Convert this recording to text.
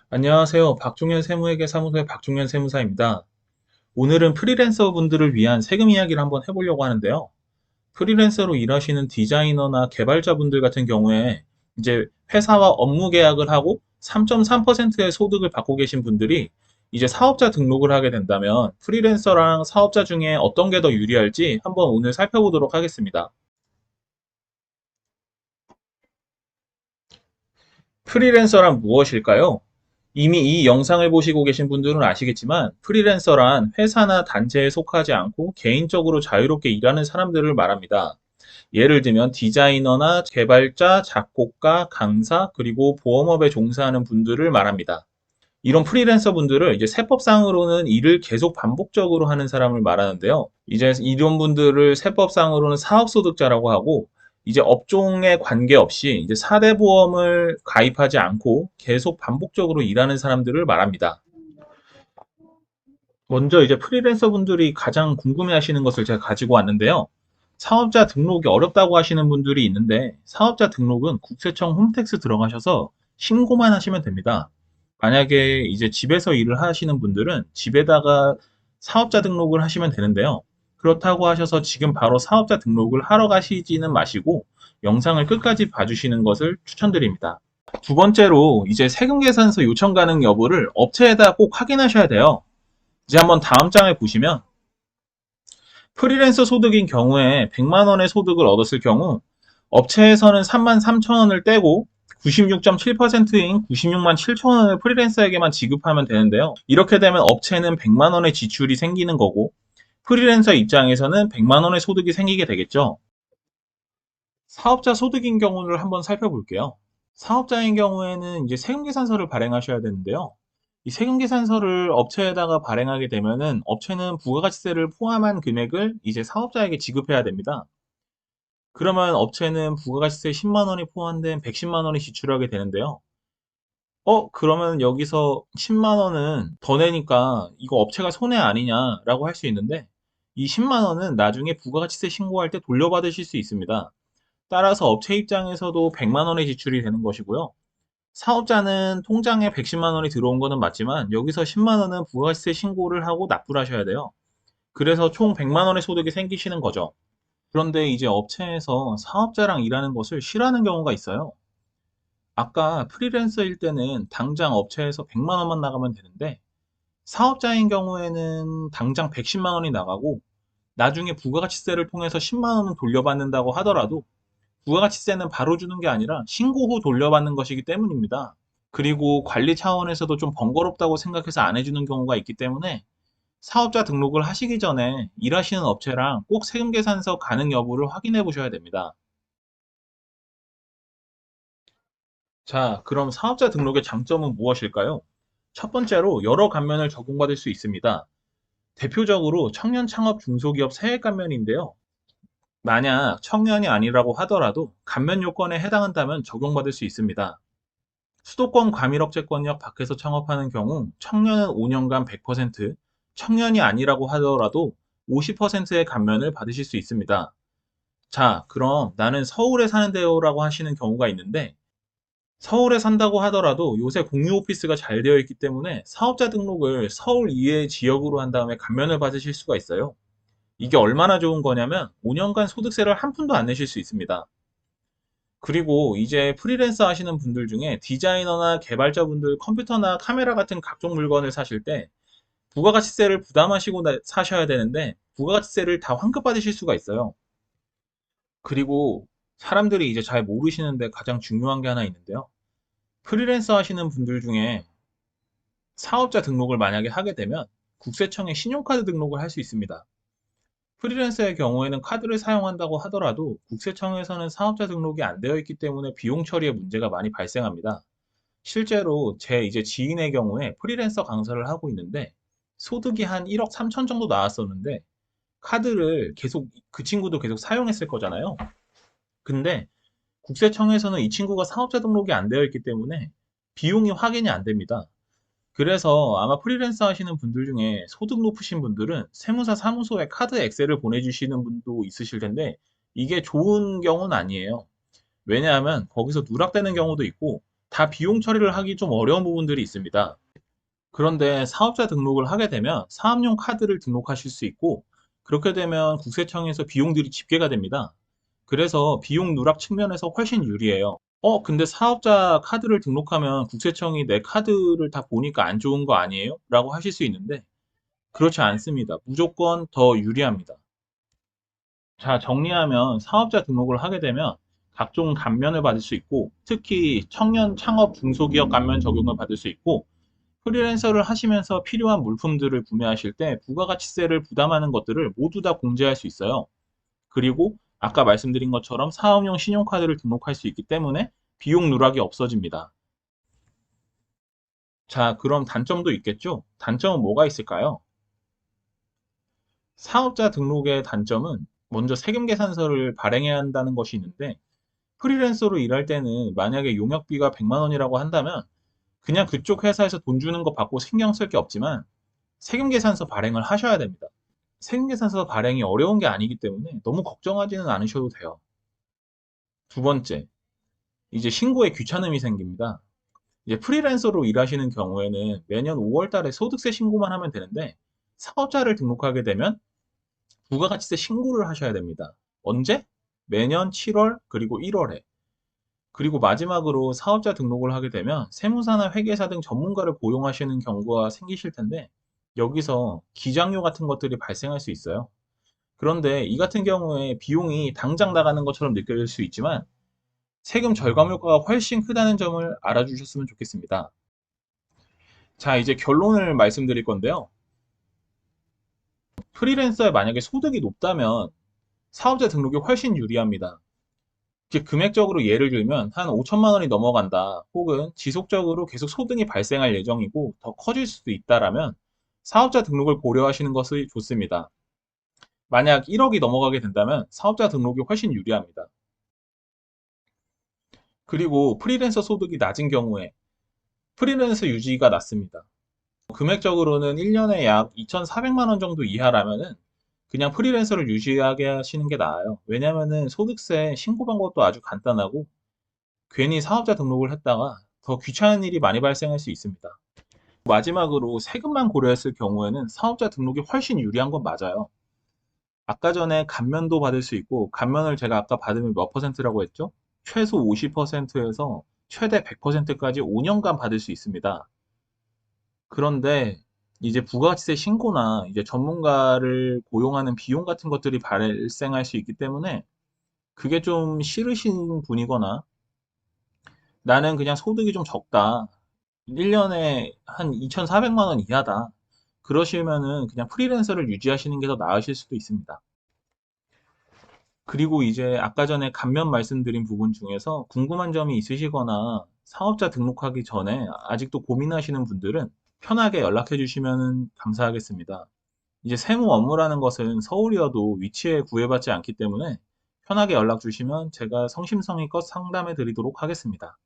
안녕하세요. 박종현 세무회계 사무소의 박종현 세무사입니다. 오늘은 프리랜서 분들을 위한 세금 이야기를 한번 해보려고 하는데요. 프리랜서로 일하시는 디자이너나 개발자분들 같은 경우에 이제 회사와 업무 계약을 하고 3.3%의 소득을 받고 계신 분들이 이제 사업자 등록을 하게 된다면 프리랜서랑 사업자 중에 어떤 게 더 유리할지 한번 오늘 살펴보도록 하겠습니다. 프리랜서란 무엇일까요? 이미 이 영상을 보시고 계신 분들은 아시겠지만 프리랜서란 회사나 단체에 속하지 않고 개인적으로 자유롭게 일하는 사람들을 말합니다. 예를 들면 디자이너나 개발자, 작곡가, 강사, 그리고 보험업에 종사하는 분들을 말합니다. 이런 프리랜서 분들을 이제 세법상으로는 일을 계속 반복적으로 하는 사람을 말하는데요. 이제 이런 분들을 세법상으로는 사업소득자라고 하고, 이제 업종에 관계없이 이제 4대 보험을 가입하지 않고 계속 반복적으로 일하는 사람들을 말합니다. 먼저 이제 프리랜서 분들이 가장 궁금해 하시는 것을 제가 가지고 왔는데요. 사업자 등록이 어렵다고 하시는 분들이 있는데, 사업자 등록은 국세청 홈택스 들어가셔서 신고만 하시면 됩니다. 만약에 이제 집에서 일을 하시는 분들은 집에다가 사업자 등록을 하시면 되는데요. 그렇다고 하셔서 지금 바로 사업자 등록을 하러 가시지는 마시고 영상을 끝까지 봐주시는 것을 추천드립니다. 두 번째로 이제 세금 계산서 요청 가능 여부를 업체에다 꼭 확인하셔야 돼요. 이제 한번 다음 장을 보시면 프리랜서 소득인 경우에 100만 원의 소득을 얻었을 경우 업체에서는 3만 3천 원을 떼고 96.7%인 96만 7천 원을 프리랜서에게만 지급하면 되는데요. 이렇게 되면 업체는 100만 원의 지출이 생기는 거고 프리랜서 입장에서는 100만 원의 소득이 생기게 되겠죠. 사업자 소득인 경우를 한번 살펴볼게요. 사업자인 경우에는 이제 세금계산서를 발행하셔야 되는데요. 이 세금계산서를 업체에다가 발행하게 되면은 업체는 부가가치세를 포함한 금액을 이제 사업자에게 지급해야 됩니다. 그러면 업체는 부가가치세 10만 원이 포함된 110만 원이 지출하게 되는데요. 그러면 여기서 10만 원은 더 내니까 이거 업체가 손해 아니냐라고 할 수 있는데 이 10만 원은 나중에 부가가치세 신고할 때 돌려받으실 수 있습니다. 따라서 업체 입장에서도 100만 원의 지출이 되는 것이고요. 사업자는 통장에 110만 원이 들어온 거는 맞지만 여기서 10만 원은 부가세 신고를 하고 납부를 하셔야 돼요. 그래서 총 100만 원의 소득이 생기시는 거죠. 그런데 이제 업체에서 사업자랑 일하는 것을 싫어하는 경우가 있어요. 아까 프리랜서일 때는 당장 업체에서 100만 원만 나가면 되는데 사업자인 경우에는 당장 110만 원이 나가고 나중에 부가가치세를 통해서 10만 원은 돌려받는다고 하더라도 부가가치세는 바로 주는 게 아니라 신고 후 돌려받는 것이기 때문입니다. 그리고 관리 차원에서도 좀 번거롭다고 생각해서 안 해주는 경우가 있기 때문에 사업자 등록을 하시기 전에 일하시는 업체랑 꼭 세금계산서 가능 여부를 확인해 보셔야 됩니다. 자, 그럼 사업자 등록의 장점은 무엇일까요? 첫 번째로 여러 감면을 적용받을 수 있습니다. 대표적으로 청년 창업 중소기업 세액 감면인데요. 만약 청년이 아니라고 하더라도 감면 요건에 해당한다면 적용받을 수 있습니다. 수도권 과밀억제권역 밖에서 창업하는 경우 청년은 5년간 100%, 청년이 아니라고 하더라도 50%의 감면을 받으실 수 있습니다. 자, 그럼 나는 서울에 사는데요라고 하시는 경우가 있는데 서울에 산다고 하더라도 요새 공유 오피스가 잘 되어 있기 때문에 사업자 등록을 서울 이외의 지역으로 한 다음에 감면을 받으실 수가 있어요. 이게 얼마나 좋은 거냐면 5년간 소득세를 한 푼도 안 내실 수 있습니다. 그리고 이제 프리랜서 하시는 분들 중에 디자이너나 개발자분들 컴퓨터나 카메라 같은 각종 물건을 사실 때 부가가치세를 부담하시고 사셔야 되는데 부가가치세를 다 환급받으실 수가 있어요. 그리고 사람들이 이제 잘 모르시는데 가장 중요한 게 하나 있는데요. 프리랜서 하시는 분들 중에 사업자 등록을 만약에 하게 되면 국세청에 신용카드 등록을 할 수 있습니다. 프리랜서의 경우에는 카드를 사용한다고 하더라도 국세청에서는 사업자 등록이 안 되어 있기 때문에 비용 처리에 문제가 많이 발생합니다. 실제로 제 이제 지인의 경우에 프리랜서 강사를 하고 있는데 소득이 한 1억 3천 정도 나왔었는데 카드를 계속 그 친구도 계속 사용했을 거잖아요. 근데 국세청에서는 이 친구가 사업자 등록이 안 되어 있기 때문에 비용이 확인이 안 됩니다. 그래서 아마 프리랜서 하시는 분들 중에 소득 높으신 분들은 세무사 사무소에 카드 엑셀을 보내주시는 분도 있으실 텐데 이게 좋은 경우는 아니에요. 왜냐하면 거기서 누락되는 경우도 있고 다 비용 처리를 하기 좀 어려운 부분들이 있습니다. 그런데 사업자 등록을 하게 되면 사업용 카드를 등록하실 수 있고, 그렇게 되면 국세청에서 비용들이 집계가 됩니다. 그래서 비용 누락 측면에서 훨씬 유리해요. 근데 사업자 카드를 등록하면 국세청이 내 카드를 다 보니까 안 좋은 거 아니에요? 라고 하실 수 있는데, 그렇지 않습니다. 무조건 더 유리합니다. 자, 정리하면 사업자 등록을 하게 되면 각종 감면을 받을 수 있고, 특히 청년 창업 중소기업 감면 적용을 받을 수 있고, 프리랜서를 하시면서 필요한 물품들을 구매하실 때 부가가치세를 부담하는 것들을 모두 다 공제할 수 있어요. 그리고 아까 말씀드린 것처럼 사업용 신용카드를 등록할 수 있기 때문에 비용 누락이 없어집니다. 자, 그럼 단점도 있겠죠? 단점은 뭐가 있을까요? 사업자 등록의 단점은 먼저 세금계산서를 발행해야 한다는 것이 있는데, 프리랜서로 일할 때는 만약에 용역비가 100만 원이라고 한다면 그냥 그쪽 회사에서 돈 주는 거 받고 신경 쓸 게 없지만 세금계산서 발행을 하셔야 됩니다. 세금계산서 발행이 어려운 게 아니기 때문에 너무 걱정하지는 않으셔도 돼요. 두 번째, 이제 신고에 귀찮음이 생깁니다. 이제 프리랜서로 일하시는 경우에는 매년 5월 달에 소득세 신고만 하면 되는데, 사업자를 등록하게 되면 부가가치세 신고를 하셔야 됩니다. 언제? 매년 7월 그리고 1월에. 그리고 마지막으로 사업자 등록을 하게 되면 세무사나 회계사 등 전문가를 고용하시는 경우가 생기실 텐데, 여기서 기장료 같은 것들이 발생할 수 있어요. 그런데 이 같은 경우에 비용이 당장 나가는 것처럼 느껴질 수 있지만 세금 절감 효과가 훨씬 크다는 점을 알아주셨으면 좋겠습니다. 자, 이제 결론을 말씀드릴 건데요. 프리랜서에 만약에 소득이 높다면 사업자 등록이 훨씬 유리합니다. 즉 금액적으로 예를 들면 한 5천만 원이 넘어간다, 혹은 지속적으로 계속 소득이 발생할 예정이고 더 커질 수도 있다라면 사업자 등록을 고려하시는 것이 좋습니다. 만약 1억이 넘어가게 된다면 사업자 등록이 훨씬 유리합니다. 그리고 프리랜서 소득이 낮은 경우에 프리랜서 유지가 낮습니다. 금액적으로는 1년에 약 2,400만 원 정도 이하라면은 그냥 프리랜서를 유지하게 하시는 게 나아요. 왜냐면은 소득세 신고 방법도 아주 간단하고 괜히 사업자 등록을 했다가 더 귀찮은 일이 많이 발생할 수 있습니다. 마지막으로 세금만 고려했을 경우에는 사업자 등록이 훨씬 유리한 건 맞아요. 아까 전에 감면도 받을 수 있고, 감면을 제가 아까 받으면 몇 퍼센트라고 했죠? 최소 50%에서 최대 100%까지 5년간 받을 수 있습니다. 그런데 이제 부가가치세 신고나 이제 전문가를 고용하는 비용 같은 것들이 발생할 수 있기 때문에 그게 좀 싫으신 분이거나 나는 그냥 소득이 좀 적다, 1년에 한 2,400만 원 이하다, 그러시면은 그냥 프리랜서를 유지하시는 게 더 나으실 수도 있습니다. 그리고 이제 아까 전에 감면 말씀드린 부분 중에서 궁금한 점이 있으시거나 사업자 등록하기 전에 아직도 고민하시는 분들은 편하게 연락해 주시면 감사하겠습니다. 이제 세무 업무라는 것은 서울이어도 위치에 구애받지 않기 때문에 편하게 연락 주시면 제가 성심성의껏 상담해 드리도록 하겠습니다.